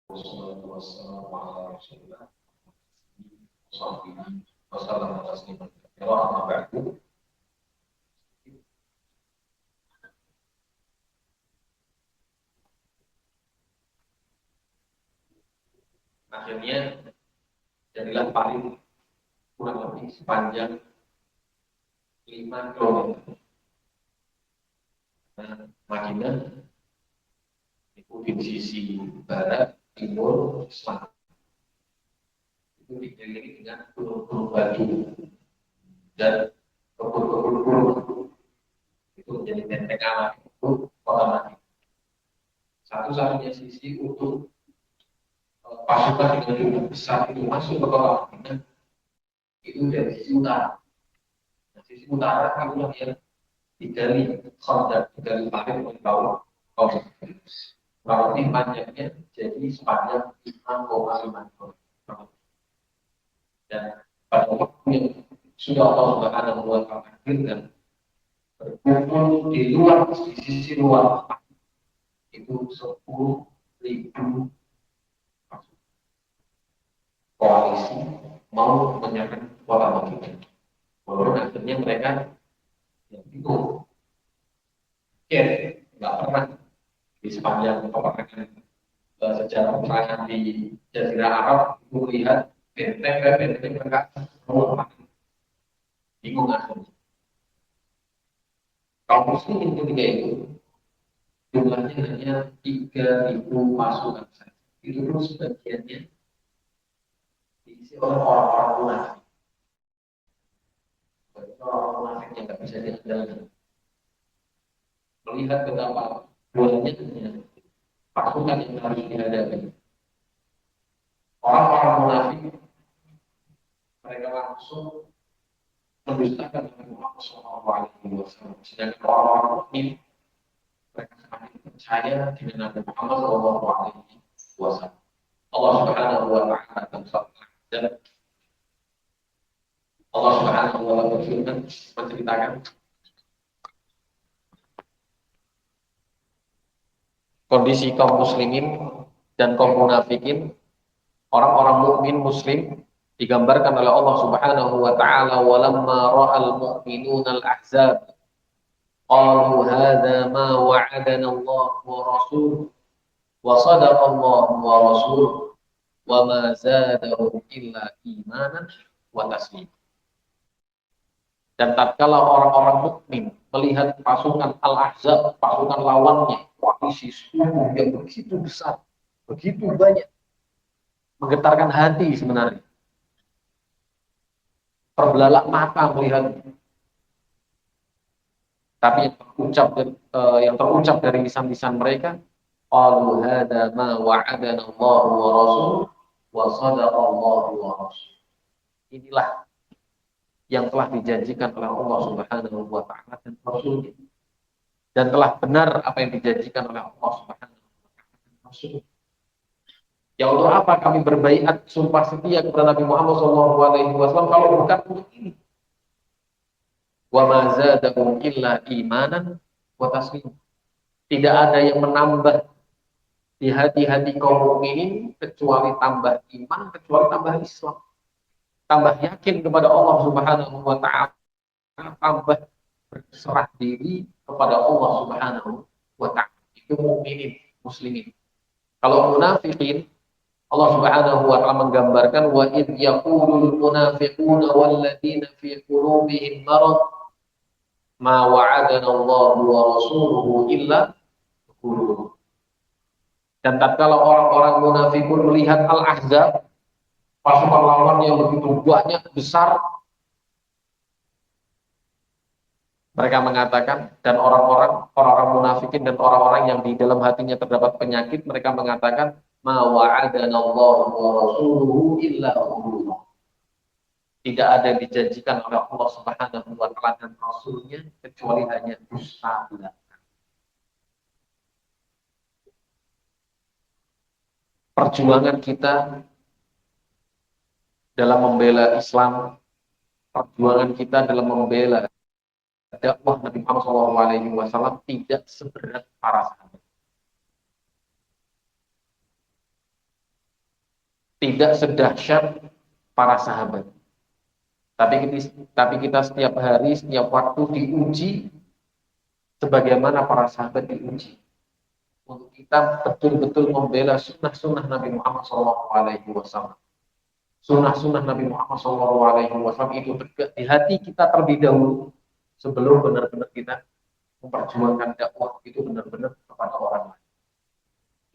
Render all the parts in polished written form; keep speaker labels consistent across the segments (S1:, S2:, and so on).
S1: Wassalatu wassalamu ala Rasulillah wassalamu tasliman katsira amma ba'du. Akhirnya jadilah paling kurang lebih sepanjang 5 kilometer. Nah, Madinah itu di sisi barat, timur, selatan. Itu dikelilingi dengan gunung-gunung batu dan kebun-kebun kurung. Itu menjadi benteng alam untuk kota Madinah. Satu-satunya sisi untuk pasukan dengan jumlah besar itu masuk ke kota Madinah itu dari sisi utara. Nah, sisi utara itu yang digali khandaq, digali parit oleh kaum berarti panjangnya jadi sepanjang 5,5 km. Dan pada waktu yang sudah Allah Subhanahu wa Ta'ala takdirkan berkumpul di luar, di sisi luar itu 10.000 koalisi mau menyerang kota Madinah. Walaupun akhirnya mereka bingung, nggak pernah di sepanjang peperangan sejarah peperangan di Jazirah Arab melihat benteng mereka semua bingung akhirnya. Kaum muslimin ketika itu jumlahnya hanya 3.000 pasukan saja. Itu pun sebagiannya diisi oleh orang-orang munafik. Orang munafik yang nggak bisa diandalkan. Melihat betapa banyaknya pasukan yang harus dihadapi. Orang-orang munafik mereka langsung mendustakan Nabi Muhammad SAW. Sedangkan orang-orang mukmin mereka semakin percaya dengan Nabi Muhammad SAW. Allah Subhanahu wa Ta'ala dalam surat Al-Ahzab, Allah Subhanahu wa Ta'ala berfirman menceritakan kondisi kaum muslimin dan kaum munafikin, orang-orang mukmin muslim digambarkan oleh Allah Subhanahu wa Ta'ala, walamma ra'al mu'minuna al-ahzab qalu hadza ma wa'adana Allah wa rasuluhu wa sadaqa Allah wa rasuluhu wa ma zadahum illa imanan wa taslim. Dan tatkala orang-orang mukmin melihat pasukan al-ahzab, pasukan lawannya, koalisi sekutu yang begitu besar, begitu banyak, menggetarkan hati sebenarnya. Terbelalak mata melihat. Tapi yang terucap dari lisan-lisan mereka, qalu hadza ma wa'adana Allah wa rasuluhu wa sadaqa Allah wa rasuluhu. Inilah yang telah dijanjikan oleh Allah Subhanahu wa Ta'ala dan Rasulnya. Dan telah benar apa yang dijanjikan oleh Allah Subhanahu wa Ta'ala dan Rasulnya. Ya untuk apa kami berbaiat sumpah setia kepada Nabi Muhammad SAW kalau bukan untuk ini? Wa ma zadahum illa imanan wa taslim. Tidak ada yang menambah di hati-hati kaum mukminin kecuali tambah iman, kecuali tambah Islam. Tambah yakin kepada Allah Subhanahu wa Ta'ala, tambah berserah diri kepada Allah Subhanahu wa Ta'ala. Itu mukminin, muslimin. Kalau munafikin, Allah Subhanahu wa Ta'ala menggambarkan wa idh yaqulul munafiquna walladzina fi qulubihim marad ma wa'adana Allah wa rasuluhu illa ghurur. Dan tatkala orang-orang munafikun melihat al-ahzab, pasukan lawan yang begitu banyak besar, mereka mengatakan, dan orang-orang munafikin dan orang-orang yang di dalam hatinya terdapat penyakit, mereka mengatakan ma wa'adana Allah wa rasuluhu illa ghurur. Tidak ada yang dijanjikan oleh Allah Subhanahu wa Ta'ala dan Rasulnya kecuali hanya dusta belaka. Perjuangan kita dalam membela Islam, perjuangan kita dalam membela dakwah Nabi Muhammad SAW tidak seberat para sahabat. tidak sedahsyat para sahabat. Tapi kita setiap hari, setiap waktu diuji sebagaimana para sahabat diuji. Untuk kita betul-betul membela sunnah-sunnah Nabi Muhammad SAW. Sunnah-sunnah Nabi Muhammad SAW itu tegak di hati kita terlebih dahulu sebelum benar-benar kita memperjuangkan dakwah itu benar-benar kepada orang lain.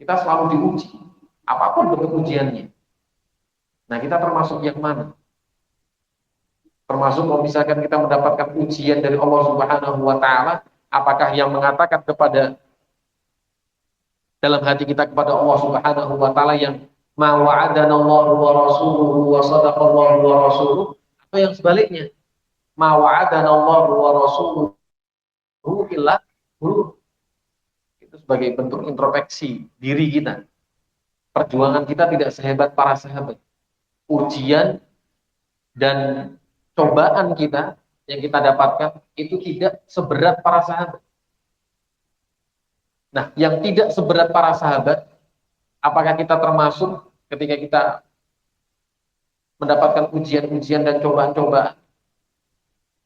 S1: Kita selalu diuji, apapun bentuk ujiannya. Nah, kita termasuk yang mana? Termasuk kalau misalkan kita mendapatkan ujian dari Allah Subhanahu wa taala, apakah yang mengatakan kepada dalam hati kita kepada Allah Subhanahu wa taala yang ma wa'adana Allahu wa rasuluhu wa sadaqallahu wa rasuluhu, atau yang sebaliknya? Ma wa'adana Allahu wa rasuluhu illa ghurur. Itu sebagai bentuk introspeksi diri kita. Perjuangan kita tidak sehebat para sahabat. Ujian dan cobaan kita yang kita dapatkan itu tidak seberat para sahabat. Nah, yang tidak seberat para sahabat, apakah kita termasuk ketika kita mendapatkan ujian-ujian dan cobaan-cobaan?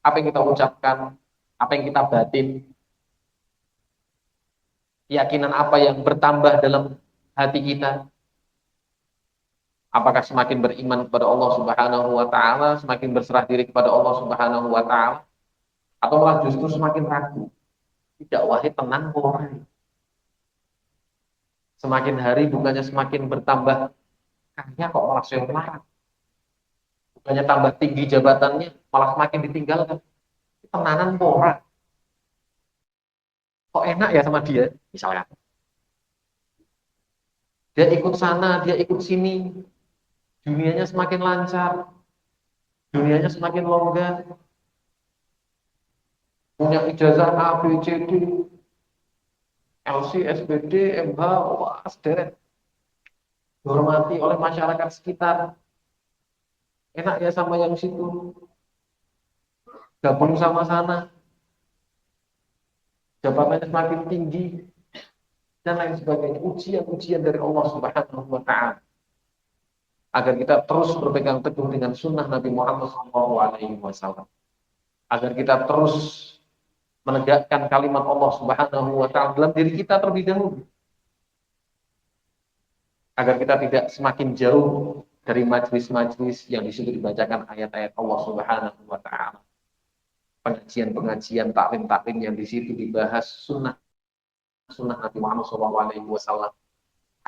S1: Apa yang kita ucapkan? Apa yang kita batin? Keyakinan apa yang bertambah dalam hati kita? Apakah semakin beriman kepada Allah Subhanahu wa taala, semakin berserah diri kepada Allah Subhanahu wa taala, atau malah justru semakin ragu? Tidak, wahai tenang orang. Semakin hari bukannya semakin bertambah kaya, kok malah saya melarang. Bukannya tambah tinggi jabatannya, malah semakin ditinggalkan. Tenanan orang. Kok enak ya sama dia, misalnya. Dia ikut sana, dia ikut sini. Dunianya semakin lancar, dunianya semakin longgar, punya ijazah A, B, C, D, LC, SBD, MH, wah, sederet. Dihormati oleh masyarakat sekitar. Enak ya sama yang situ. Gabung sama sana. Jabatannya semakin tinggi. Dan lain sebagainya. Ujian-ujian dari Allah Subhanahu wa ta'ala. Agar kita terus berpegang teguh dengan sunnah Nabi Muhammad SAW. Agar kita terus menegakkan kalimat Allah Subhanahu wa ta'ala dalam diri kita terlebih dahulu. Agar kita tidak semakin jauh dari majlis-majlis yang disitu dibacakan ayat-ayat Allah Subhanahu wa ta'ala. Pengajian-pengajian, taklim-taklim yang disitu dibahas sunnah Nabi Muhammad SAW.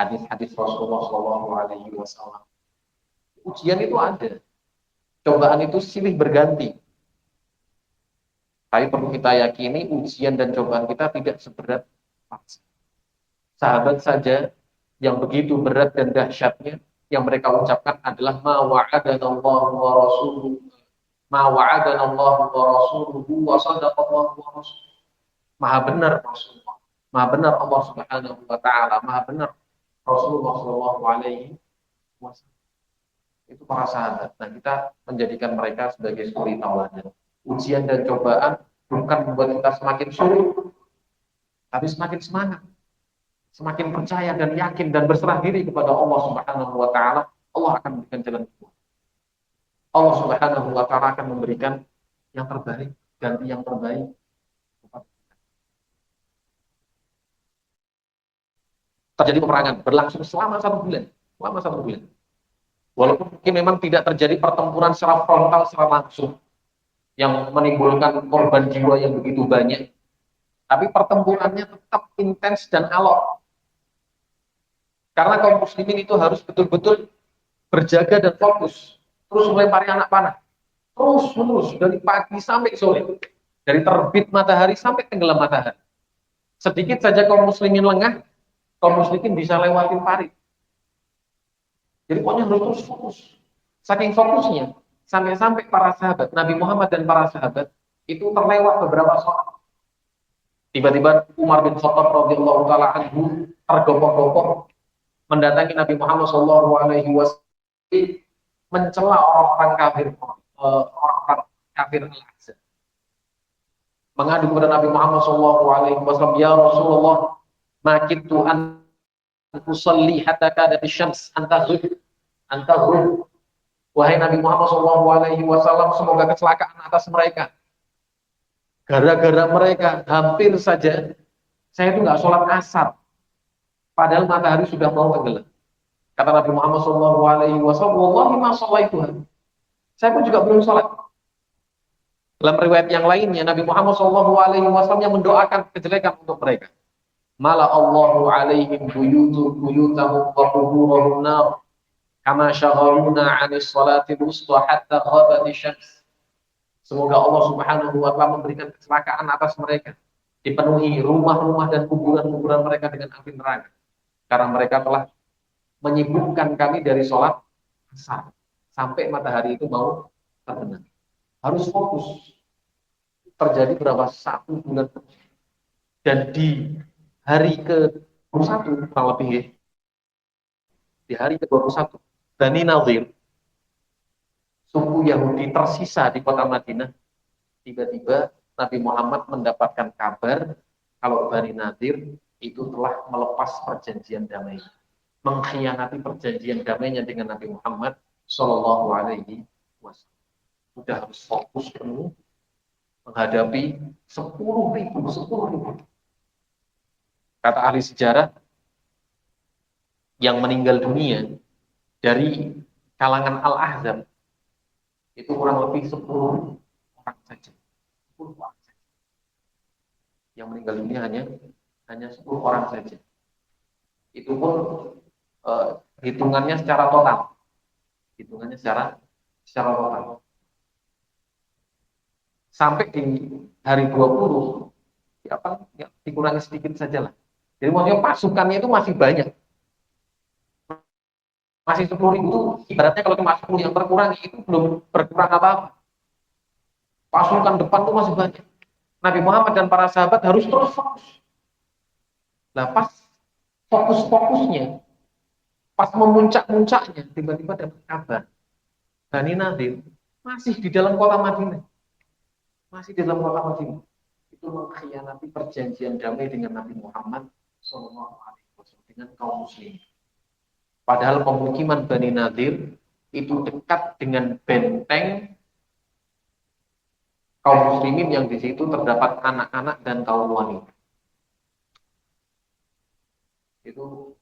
S1: Hadis-hadis Rasulullah SAW. Ujian itu ada. Cobaan itu silih berganti. Tapi perlu kita yakini ujian dan cobaan kita tidak seberat sahabat saja yang begitu berat dan dahsyatnya yang mereka ucapkan adalah ma wa'adanallahu wa rasuluhu wa sadaqallahu wa rasuluhu. Maha benar Rasulullah, maha benar Allah Subhanahu wa taala, maha benar Rasulullah sallallahu alaihi wasallam. Itu para sahabat. Nah, kita menjadikan mereka sebagai suri tauladan. Ujian dan cobaan bukan membuat kita semakin sulit, tapi semakin semangat, semakin percaya dan yakin dan berserah diri kepada Allah Subhanahu wa taala. Allah akan memberikan jalan keluar. Allah Subhanahu wa taala akan memberikan yang terbaik, ganti yang terbaik. Terjadi peperangan berlangsung selama 1 bulan, Walaupun mungkin memang tidak terjadi pertempuran secara frontal, secara langsung, yang menimbulkan korban jiwa yang begitu banyak, tapi pertempurannya tetap intens dan alot. Karena kaum muslimin itu harus betul-betul berjaga dan fokus, terus melempari anak panah, terus-menerus dari pagi sampai sore, dari terbit matahari sampai tenggelam matahari. Sedikit saja kaum muslimin lengah, kaum muslimin bisa lewatin parit. Jadi pokoknya harus terus fokus. Saking fokusnya, sampai-sampai para sahabat, Nabi Muhammad dan para sahabat, itu terlewat beberapa sholat. Tiba-tiba Umar bin Khattab radhiyallahu taala anhu tergopoh-gopoh mendatangi Nabi Muhammad SAW, mencela orang-orang kafir, orang-orang kafir Al-Ahzab. Mengadu kepada Nabi Muhammad SAW, ya Rasulullah, makitu an usalli hatta kadat syams antazul. antahum, wahai Nabi Muhammad SAW, semoga kecelakaan atas mereka. Gara-gara mereka hampir saja saya itu nggak sholat asar, padahal matahari sudah mau tenggelam. Kata Nabi Muhammad SAW, wallahi ma sholaituha. Saya pun juga belum sholat. Dalam riwayat yang lainnya, Nabi Muhammad SAW yang mendoakan kejelekan untuk mereka. Mala Allahu alaihim buyutahum wa quburahum nar kama syaghaluna 'anis salati wusta hatta ghabati syams. Semoga Allah Subhanahu wa taala memberikan kecelakaan atas mereka. Dipenuhi rumah-rumah dan kuburan-kuburan mereka dengan api neraka. Karena mereka telah menyibukkan kami dari sholat asar sampai matahari itu mau terbenam. Harus fokus. Terjadi berapa? 1 bulan. Dan di hari ke-21 kurang lebih ya, di hari ke-21 Bani Nadir, suku Yahudi tersisa di kota Madinah, tiba-tiba Nabi Muhammad mendapatkan kabar kalau Bani Nadir itu telah melepas perjanjian damai, mengkhianati perjanjian damainya dengan Nabi Muhammad Shallallahu Alaihi Wasallam. Sudah harus fokus penuh menghadapi 10.000. Kata ahli sejarah, yang meninggal dunia dari kalangan Al-Ahzab itu kurang lebih 10 orang saja. 10 orang saja. Yang meninggal dunia hanya 10 orang saja. Itu pun hitungannya secara total. Hitungannya secara total. Sampai di hari 20 ya, dikurangi sedikit saja lah. Jadi maksudnya pasukannya itu masih banyak. Masih 10.000 itu ibaratnya kalau cuma 10 yang terkurangi itu belum berkurang apa-apa. Pasukan depan itu masih banyak. Nabi Muhammad dan para sahabat harus terus fokus. Nah, pas fokus-fokusnya, pas memuncak-muncaknya, tiba-tiba dapat kabar Bani Nadir masih di dalam kota Madinah. Masih di dalam kota Madinah. Itu mengkhianati perjanjian damai dengan Nabi Muhammad SAW dengan kaum muslim. Padahal pemukiman Bani Nadir itu dekat dengan benteng kaum muslimin yang di situ terdapat anak-anak dan kaum wanita. Itu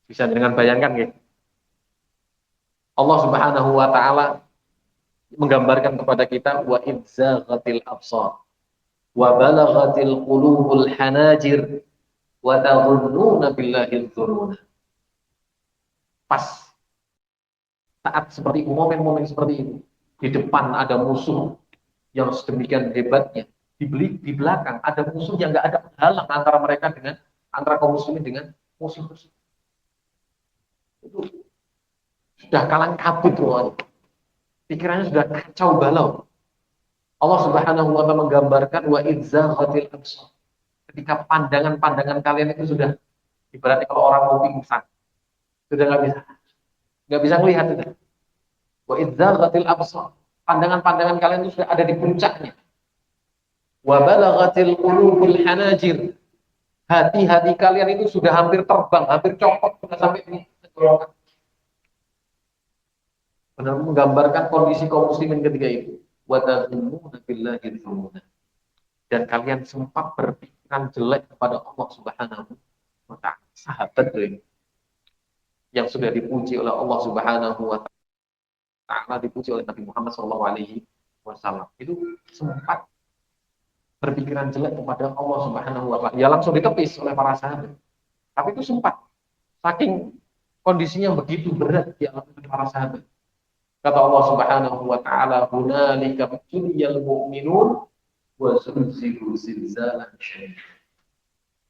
S1: bisa dengan bayangkan ya. Allah Subhanahu wa taala menggambarkan kepada kita wa idzaghatil absar wa balaghatil qulubul hanajir wa tadhunnuna billahi dzununa. Pas saat seperti momen-momen seperti itu, di depan ada musuh yang sedemikian hebatnya, di belakang ada musuh yang nggak ada halang antara mereka dengan antara kaum muslimin dengan musuh tersebut. Itu sudah kalang kabut semuanya. Pikirannya sudah kacau balau. Allah Subhanahu wa taala menggambarkan wa idzaghatil absar. Ketika pandangan-pandangan kalian itu sudah ibaratnya kalau orang mau pingsan, sudah nggak bisa melihat sudah. Wa idzaghatil absar. Pandangan-pandangan kalian itu sudah ada di puncaknya. Wa balaghatil qulubul hanajir. Hati-hati kalian itu sudah hampir terbang, hampir copot, sudah sampai di tenggorokan. Benar menggambarkan kondisi kaum muslimin ketika itu. Wa tadhunnuna billahi dzununa. Dan kalian sempat berpikiran jelek kepada Allah Subhanahu wa taala. Sahabat ini yang sudah dipuji oleh Allah Subhanahu wa taala, dipuji oleh Nabi Muhammad SAW, itu sempat berpikiran jelek kepada Allah Subhanahu wa taala. Ya langsung ditepis oleh para sahabat. Tapi itu sempat, saking kondisinya begitu berat dialami oleh para sahabat. Kata Allah Subhanahu wa taala, "Hunalika tuliyal mu'minun wa zulzilu zilzalan syadid."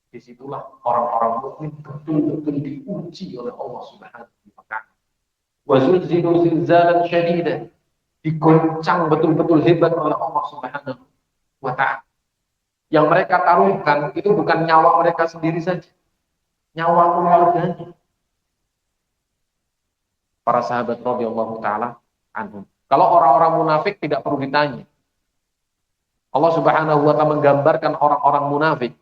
S1: Disitulah orang-orang mukmin betul-betul diuji oleh Allah Subhanahu wa taala. Wa zulzilu zilzalan syadid. Digoncang betul-betul hebat oleh Allah Subhanahu wa taala. Yang mereka taruhkan itu bukan nyawa mereka sendiri saja, nyawa keluarganya. Para sahabat radhiyallahu taala anhum. Kalau orang-orang munafik tidak perlu ditanya. Allah Subhanahu wa taala menggambarkan orang-orang munafik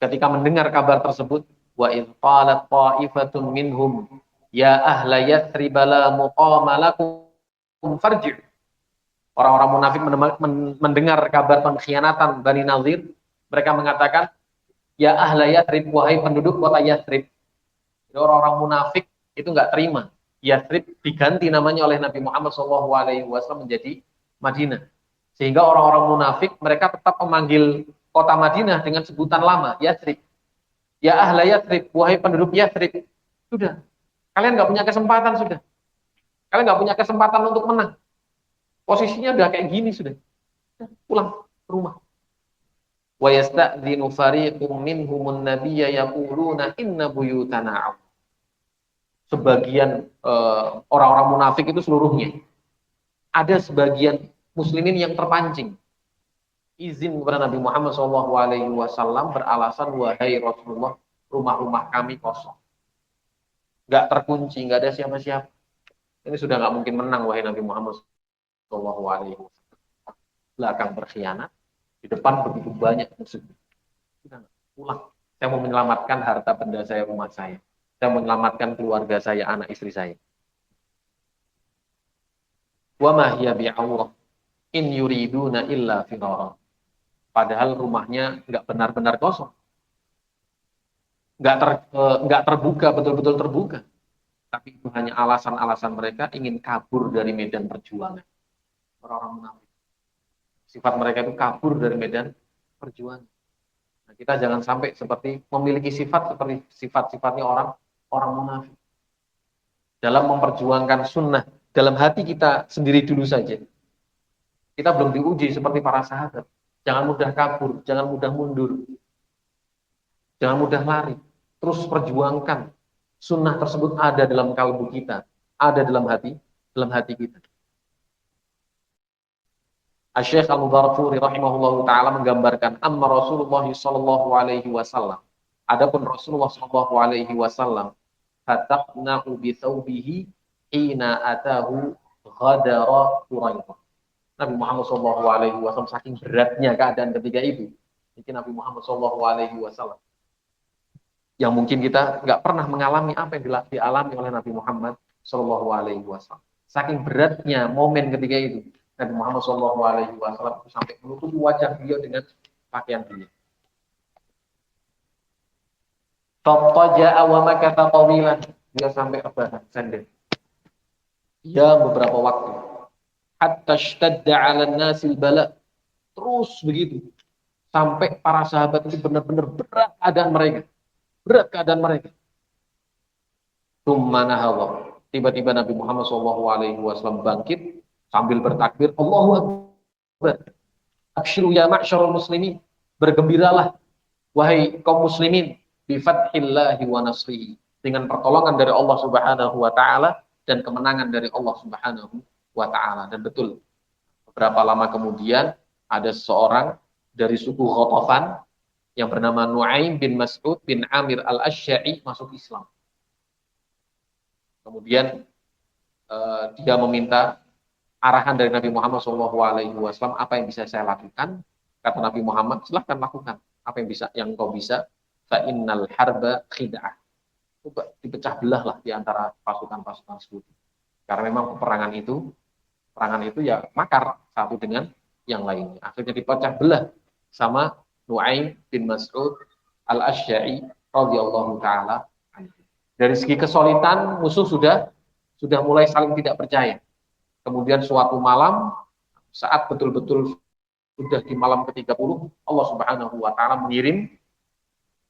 S1: ketika mendengar kabar tersebut, wa idh qalat ta'ifatun minhum ya ahla Yathrib la muqama lakum farji'. Orang-orang munafik mendengar kabar pengkhianatan Bani Nadir, mereka mengatakan, ya ahla Yathrib, wahai penduduk kota Yathrib. Jadi orang-orang munafik itu nggak terima. Yathrib diganti namanya oleh Nabi Muhammad SAW menjadi Madinah. Sehingga orang-orang munafik mereka tetap memanggil kota Madinah dengan sebutan lama, Yathrib. Ya ahla Yathrib, wahai penduduk Yathrib. Sudah, kalian nggak punya kesempatan sudah. Kalian nggak punya kesempatan untuk menang. Posisinya udah kayak gini sudah. Pulang ke rumah. Wa yasta'dhinu fariqum minhumun nabiyya yaquluna inna buyutana. Sebagian orang-orang munafik itu seluruhnya. Ada sebagian muslimin yang terpancing. Izin kepada Nabi Muhammad SAW beralasan, wahai Rasulullah, rumah-rumah kami kosong. Nggak terkunci, nggak ada siapa-siapa. Ini sudah nggak mungkin menang, wahai Nabi Muhammad SAW. Belakang berkhianat, di depan begitu banyak musuh. Kita pulang. Saya mau menyelamatkan harta benda saya, rumah saya. Saya mau menyelamatkan keluarga saya, anak istri saya. Wa ma hiya bi'awrah in yuriduna illa firara. Padahal rumahnya nggak benar-benar kosong. Nggak terbuka, betul-betul terbuka. Tapi itu hanya alasan-alasan mereka ingin kabur dari medan perjuangan. Orang-orang munafik. Sifat mereka itu kabur dari medan perjuangan. Nah, kita jangan sampai seperti memiliki sifat seperti sifat-sifatnya orang munafik. Dalam memperjuangkan sunnah, dalam hati kita sendiri dulu saja. Kita belum diuji seperti para sahabat. Jangan mudah kabur, jangan mudah mundur. Jangan mudah lari. Terus perjuangkan. Sunnah tersebut ada dalam kalbu kita, ada dalam hati kita. Asy-Syaikh Al-Mubarakfuri rahimahullahu taala menggambarkan amma Rasulullah sallallahu alaihi wasallam. Adapun Rasulullah sallallahu alaihi wasallam fataqna'u bi thawbihi hina atahu ghadara Quraidah. Nabi Muhammad sallallahu alaihi wasallam saking beratnya keadaan ketika itu. Mungkin Nabi Muhammad sallallahu alaihi wasallam yang mungkin kita nggak pernah mengalami apa yang dialami oleh Nabi Muhammad Shallallahu Alaihi Wasallam. Saking beratnya momen ketika itu, Nabi Muhammad Shallallahu Alaihi Wasallam itu sampai menutupi wajah beliau dengan pakaian beliau. Fattaja'a wa makatha tawilan, dia sampai rebahan sandal. Ya beberapa waktu. Hatta ishtadda 'ala an-nasil bala. Terus begitu sampai para sahabat itu benar-benar berat keadaan mereka. Berat keadaan mereka. Tummanahawah. Tiba-tiba Nabi Muhammad SAW bangkit sambil bertakbir, Allahu Akbar. Abshiru ya ma'syarul muslimin. Bergembiralah, wahai kaum muslimin, bifathillahi wa nasrihi. Dengan pertolongan dari Allah Subhanahu wa Ta'ala dan kemenangan dari Allah Subhanahu wa Ta'ala. Dan betul, beberapa lama kemudian ada seseorang dari suku Ghatafan yang bernama Nu'aim bin Mas'ud bin Amir al-Asy'a'i masuk Islam. Kemudian dia meminta arahan dari Nabi Muhammad SAW, apa yang bisa saya lakukan? Kata Nabi Muhammad, silahkan lakukan. Apa yang kau bisa? Fa innal harba khid'ah. Coba dipecah belah lah di antara pasukan-pasukan tersebut. Karena memang peperangan itu ya makar satu dengan yang lainnya. Akhirnya dipecah belah sama Nu'aim bin Mas'ud al-Asy'a'i radhiyallahu taala. Dari segi kesulitan musuh sudah mulai saling tidak percaya. Kemudian suatu malam saat betul-betul sudah di malam ke-30, Allah Subhanahu wa taala mengirim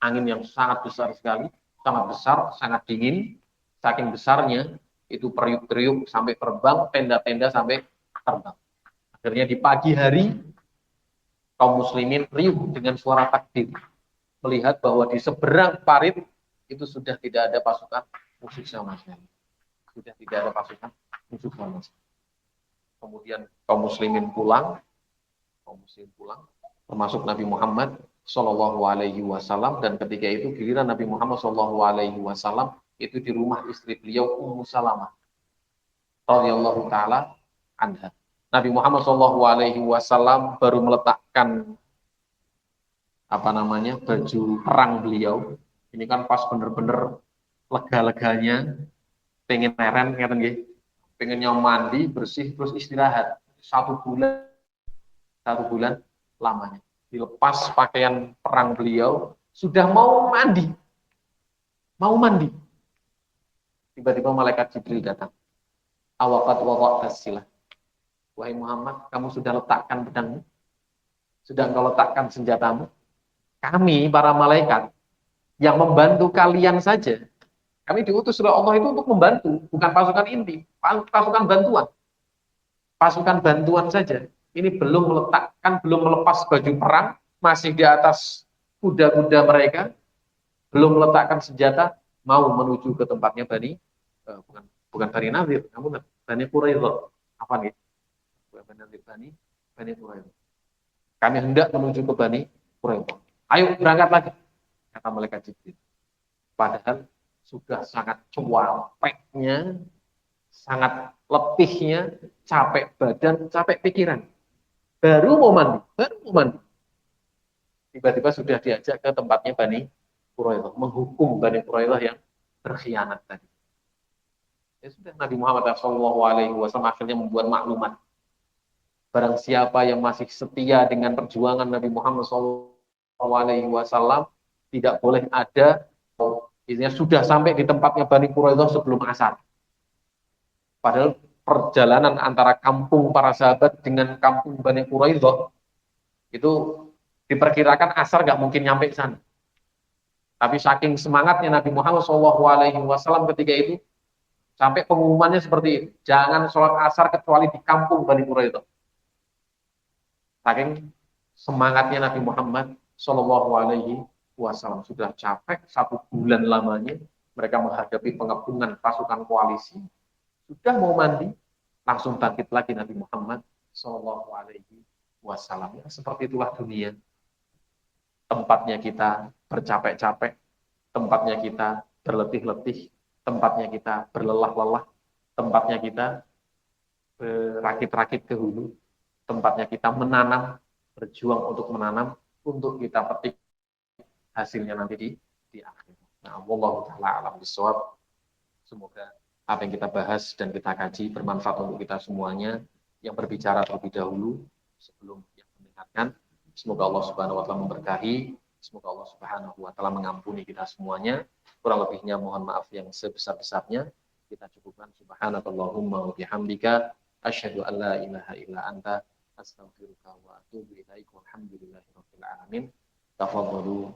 S1: angin yang sangat besar sekali, sangat besar, sangat dingin. Saking besarnya itu periuk-periuk sampai terbang, tenda-tenda sampai terbang. Akhirnya di pagi hari kaum muslimin riuh dengan suara takbir, melihat bahwa di seberang parit itu sudah tidak ada pasukan musuh sama sekali. Sudah tidak ada pasukan musuh sama sekali. Kemudian kaum muslimin pulang, termasuk Nabi Muhammad Shallallahu Alaihi Wasallam, dan ketika itu giliran Nabi Muhammad Shallallahu Alaihi Wasallam itu di rumah istri beliau Ummu Salamah radhiyallahu taala anha. Nabi Muhammad SAW baru meletakkan baju perang beliau. Ini kan pas benar-benar lega-leganya pengen meren ngeten nggih. Pengennya mandi, bersih terus istirahat. 1 bulan lamanya. Dilepas pakaian perang beliau, sudah mau mandi. Mau mandi. Tiba-tiba malaikat Jibril datang. Awaqat waqat silah. Wahai Muhammad, kamu sudah letakkan pedangmu? Sudah engkau letakkan senjatamu? Kami, para malaikat, yang membantu kalian saja, kami diutus oleh Allah itu untuk membantu, bukan pasukan inti, pasukan bantuan. Pasukan bantuan saja. Ini belum meletakkan, belum melepas baju perang, masih di atas kuda-kuda mereka, belum meletakkan senjata, mau menuju ke tempatnya bukan bukan Bani Nadir, namun Bani Quraidah. Apa nih? Bani Nadir, Bani Quraidah. Kami hendak menuju ke Bani Quraidah. Ayo berangkat lagi, kata malaikat Jibril. Padahal sudah sangat cuapeknya, sangat letihnya, capek badan, capek pikiran. Baru mau mandi. Tiba-tiba sudah diajak ke tempatnya Bani Quraidah, menghukum Bani Quraidah yang berkhianat tadi. Ya sudah, Nabi Muhammad SAW akhirnya membuat maklumat. Barang siapa yang masih setia dengan perjuangan Nabi Muhammad SAW, tidak boleh ada, isinya sudah sampai di tempatnya Bani Quraidah sebelum asar. Padahal perjalanan antara kampung para sahabat dengan kampung Bani Quraidah itu diperkirakan asar nggak mungkin nyampe ke sana. Tapi saking semangatnya Nabi Muhammad SAW ketika itu, sampai pengumumannya seperti itu, jangan sholat asar kecuali di kampung Bani Quraidah. Saking semangatnya Nabi Muhammad SAW, sudah capek 1 bulan lamanya mereka menghadapi pengepungan pasukan koalisi, sudah mau mandi, langsung bangkit lagi Nabi Muhammad SAW. Ya, seperti itulah dunia. Tempatnya kita bercapek-capek, tempatnya kita berletih-letih, tempatnya kita berlelah-lelah, tempatnya kita berakit-rakit ke hulu, tempatnya kita menanam, berjuang untuk menanam, untuk kita petik hasilnya nanti di akhir. Nah, wallahu taala alam bisawab. Semoga apa yang kita bahas dan kita kaji bermanfaat untuk kita semuanya. Yang berbicara terlebih dahulu sebelum yang mendengarkan. Semoga Allah Subhanahu wa taala memberkahi, semoga Allah Subhanahu wa taala mengampuni kita semuanya. Kurang lebihnya mohon maaf yang sebesar-besarnya. Kita cukupkan subhanakallahumma wa bihamdika asyhadu an la ilaha illa anta astaghfiruka wa atubu ilaik. Walhamdulillahirabbil alamin. Tafadhalu.